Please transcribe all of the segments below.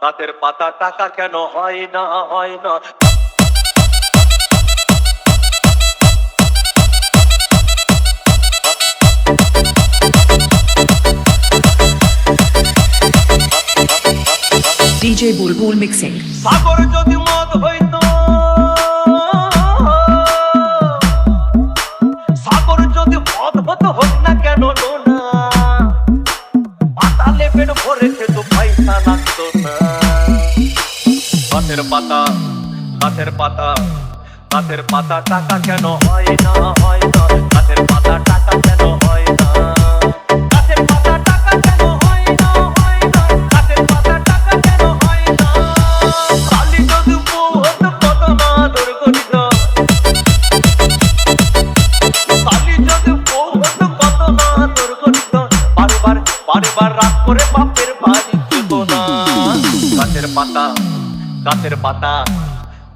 গাছের পাতা টাকা কেন হয় না হয় না। DJ Bulbul Mixing. সাগর যদি মদ হইতো, সাগর যদি মদ হতো হোক না কেন না, পাতালে পেট ভরে খেত পয়সা লাগতো না। গাছের পাতা গাছের পাতা গাছের পাতা টাকা কেন হয় না হয় না। গাছের পাতা টাকা কেন হয় না। গাছের পাতা টাকা কেন হয় না হয় না। গাছের পাতা টাকা কেন হয় না। কালি যদি বউ হতো কত না দুর্গঠিত। কালি যদি বউ হতো কত না দুর্গঠিত। বারবার বারবার রাত করে বাপের বাড়ি যেত না। গাছের পাতা গাছের পাতা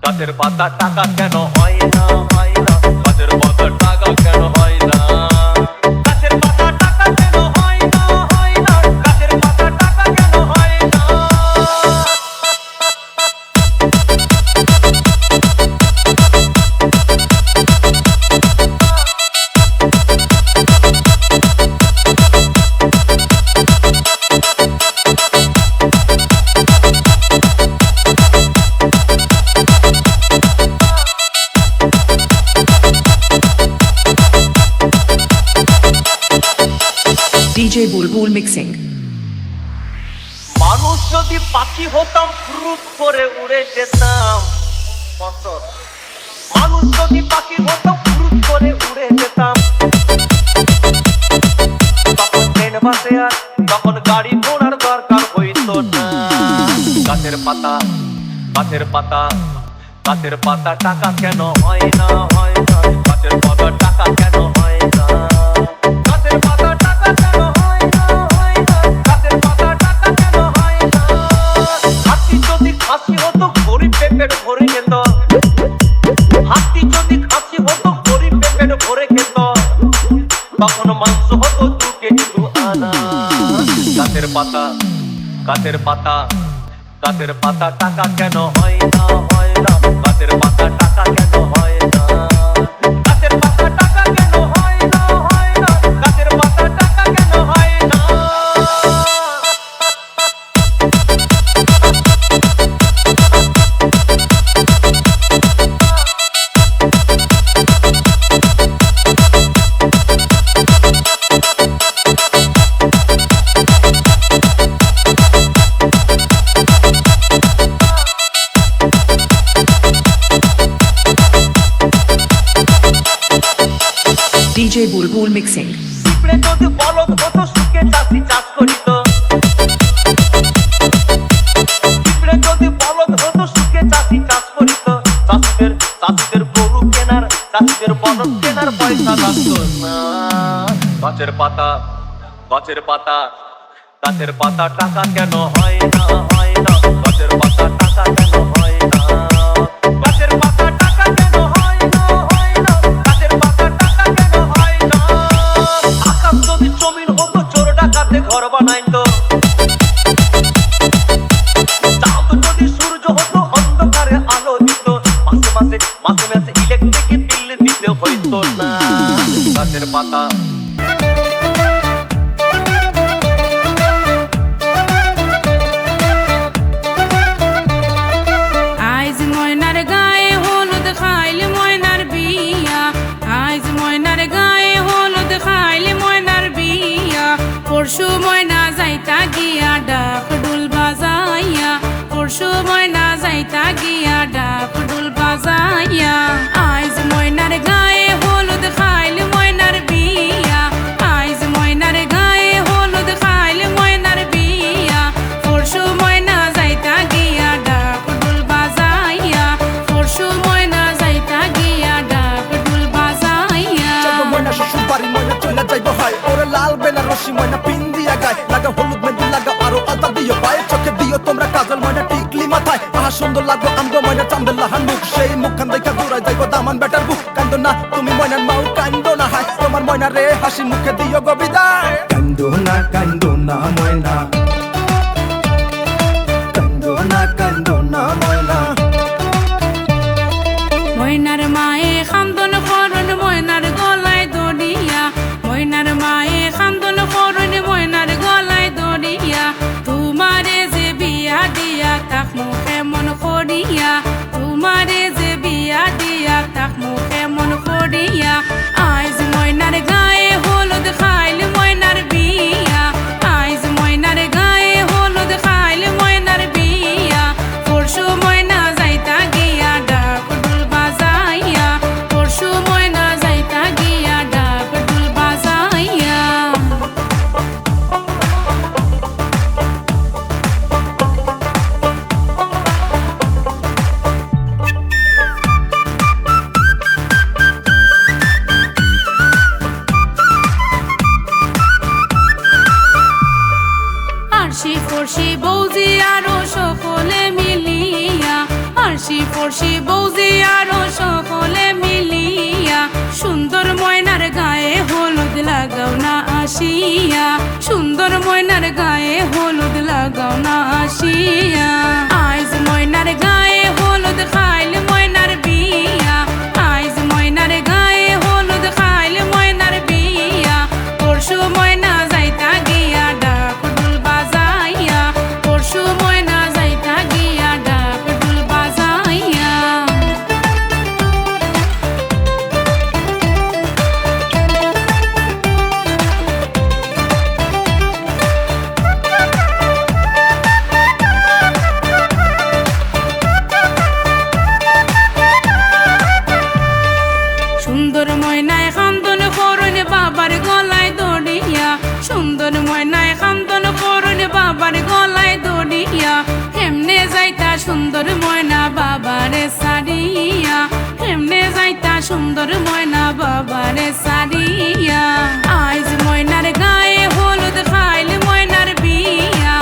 গাছের পাতা টাকা কেন হয় না হয় না। গাছের পাতা টাকা কেন হয় না। গাছের পাতা টাকা কেন হয় না হয় না। গাছের পাতা টাকা কেন হয় না। DJ Bulbul Mixing. মানুষ যদি পাখি হতাম ফুরুত করে উড়ে যেতাম। মানুষ যদি পাখি হতাম ফুরুত করে উড়ে যেতাম। তখন ট্রেন বাসে আর তখন গাড়ি ঘোড়ার দরকার হইতো না। গাছের পাতা গাছের পাতা গাছের পাতা টাকা কেন হয় না হয় না। গাছের পাতা টাকা কেন হয় না। গাছের পাতা টাকা কেন হয় না হয় না। গাছের পাতা টাকা কেন হয় না। হাতি যদি খাসি হতো গরিব পেট ভরে খেত। হাতি যদি খাসি হতো গরিব পেট ভরে খেত। তখন মাংস হতো 2 কেজি 2 আনা। গাছের পাতা গাছের পাতা গাছের পাতা টাকা কেন হয় না হয় না। গাছের পাতা টাকা কেন হয় না। গাছের পাতা টাকা কেন হয় না হয় না। গাছের পাতা টাকা কেন হয় না। DJ Bulbul Mixing. পিঁপড়ে যদি বলদ হতো সুখে চাষি চাষ করিত। পিঁপড়ে যদি বলদ হতো সুখে চাষি চাষ করিত। চাষিদের গরু কেনার চাষিদের বলদ কেনার পয়সা লাগতো না। গাছের পাতা গাছের পাতা গাছের পাতা টাকা কেন হয় না হয় না। গাছের পাতা টাকা কেন হয় না। গাছের পাতা টাকা কেন হয় না হয় না। গাছের পাতা টাকা কেন হয় না। আকাশ যদি জমিন হতো চোর ডাকাতে ঘর বানাইতো। চাঁদ যদি সূর্য হতো অন্ধকারে আলো দিত। মাসে মাসে মাসে মাসে ইলেকট্রিক বিল দিতে হইতো না। গাছের পাতা আইজ ময়নার গায়ে হলুদ খাইলে ময়নার বিয়া। আইজ ময়নার গায়ে হলুদ খাইলে ময়নার বিয়া। পরশু ময়না যাইতা গিয়া ডাক ডুল বাজাইয়া। পরশু ময়না যাইতা গিয়া ডাক ডুল বাজাইয়া। আইজ ময়নার গায়ে হলুদ খাইলে ময়নার বিয়া। আইজ ময়নার গায়ে হলুদ খাইলে ময়নার বিয়া। পরশু ময়না যাইতা গিয়া ডাক ডুল বাজাইয়া। পরশু ময়না যাইতা গিয়া ডাক ডুল বাজাইয়া। ময়না শ্বশুর বাড়ি ময়না চলে যাইব হয়। ওরে লাল বেনারসি ময়না পিন দিয়া গায়। লাগা হলুদ মেহেন্দি লাগা আরো আলতা দিও পায়ে। চোখে দিও তোমরা কাজল ময়না টিকলি মাথায়। আহা সুন্দর লাগো আমগো ময়না চান্দেলাহান মুখ। সেই মুখখান দেখা দূরাই যাইব দামান বেটার বুক। কান্দো না তুমি ময়নার মাও কান্দো না হায়। তোমার ময়না রে হাসি মুখে দিও গো বিদায়। কান্দো না ময়না। কান্দো আসিয়া সুন্দর ময়নার গায়ে হলুদ লাগাও না আসিয়া আইজ ময়নার গায়ে হলুদ খাইলে ময়নার বিয়া আইজ ময়নার গায়ে হলুদ খাইলে ময়নার বিয়া পরশু ময়না যাইতা গিয়া ডাক ঢোল বাজাইয়া পরশু ময়না যাইতা গিয়া ডাক ঢোল বাজাইয়া সুন্দর ময়নায় খান্দন করুন বাবার গলায় দড়িয়া সুন্দর ময়নায় খান্দন করুন বাবার গলায় দড়িয়া হেমনে যাইতা সুন্দর ময়না বাবারে সারিয়া হেমনে যাইতা সুন্দর ময়না বাবারে সারিয়া আইজ ময়নার গায়ে হলুদ খাইলে ময়নার বিয়া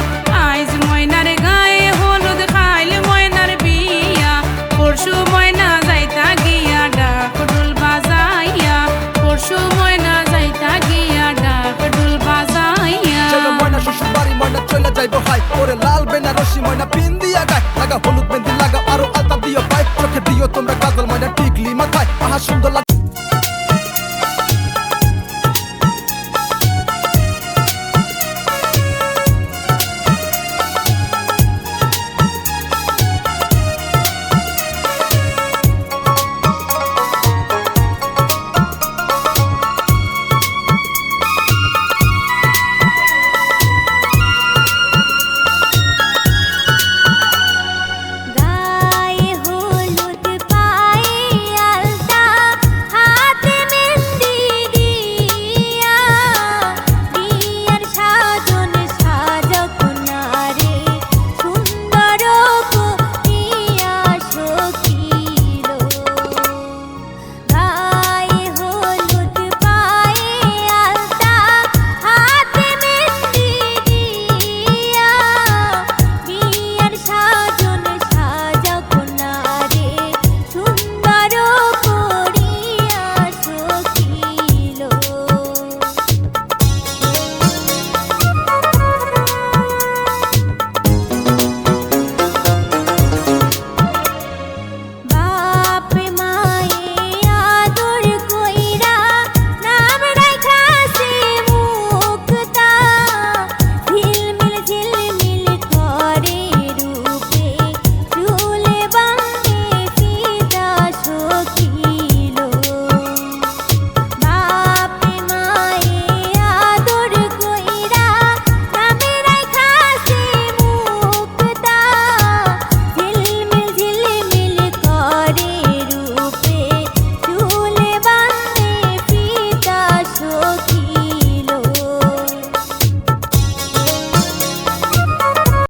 আইজ ময়নার গায়ে হলুদ খাইলে ময়নার বিয়া পরশু ময়না যাইতা গিয়া ডাক ঢোল বাজাইয়া পরশু ময়না যাইতা গিয়া ডাক ঢোল বাজাইয়া চলো ময়না শ্বশুর বাড়ি ময়না চলে যাইবো হাই ওরে লাল বেনারসি ময়না পিন দিয়া গায় লাগা হলুদ মেহেন্দি লাগা আরো আলতা দিও পায় চোখে দিও তোমরা কাজল ময়না টিকলি মাথায় আহা সুন্দর